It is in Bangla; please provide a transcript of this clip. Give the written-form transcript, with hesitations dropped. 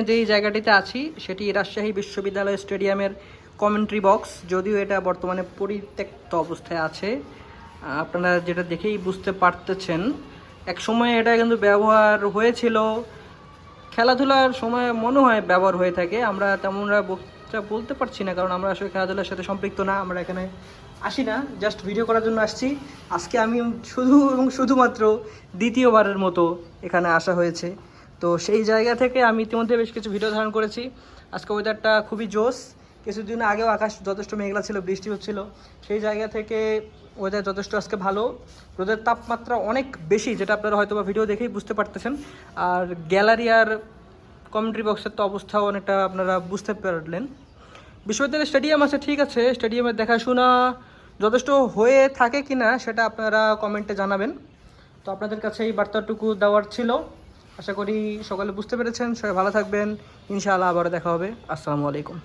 যেই জায়গাটিতে আছি সেটি রাজশাহী বিশ্ববিদ্যালয় স্টেডিয়ামের কমেন্ট্রি বক্স, যদিও এটা বর্তমানে পরিত্যক্ত অবস্থায় আছে। আপনারা যেটা দেখেই বুঝতে পারতেছেন, এক সময় এটা কিন্তু ব্যবহার হয়েছিল, খেলাধুলার সময় মনে হয় ব্যবহার হয়ে থাকে। আমরা তেমনরা বলতে পারছি না, কারণ আমরা আসলে খেলাধুলার সাথে সম্পৃক্ত না। আমরা এখানে আসি না, জাস্ট ভিডিও করার জন্য আসছি। আজকে আমি শুধু এবং শুধুমাত্র দ্বিতীয়বারের মতো এখানে আসা হয়েছে। তো সেই জায়গা থেকে আমি ইতিমধ্যে বেশ কিছু ভিডিও ধারণ করেছি। আজকে ওয়েদারটা খুবই জোস। কিছুদিন আগেও আকাশ যথেষ্ট মেঘলা ছিল, বৃষ্টি হচ্ছিল। সেই জায়গা থেকে ওয়েদার যথেষ্ট আজকে ভালো। রোদের তাপমাত্রা অনেক বেশি, যেটা আপনারা হয়তো বা ভিডিও দেখেই বুঝতে পারতেছেন। আর গ্যালারি আর কমেন্ট্রি বক্সের তো অবস্থাও অনেকটা আপনারা বুঝতে পারলেন। বিশ্ববিদ্যালয় স্টেডিয়াম আছে, ঠিক আছে, স্টেডিয়ামের দেখাশোনা যথেষ্ট হয়ে থাকে কি না সেটা আপনারা কমেন্টে জানাবেন। তো আপনাদের কাছে এই বার্তাটুকু দেওয়ার ছিল। আশা করি সকালে বুঝতে পেরেছেন। সবাই ভালো থাকবেন, ইনশাআল্লাহ আবারও দেখা হবে। আসসালামু আলাইকুম।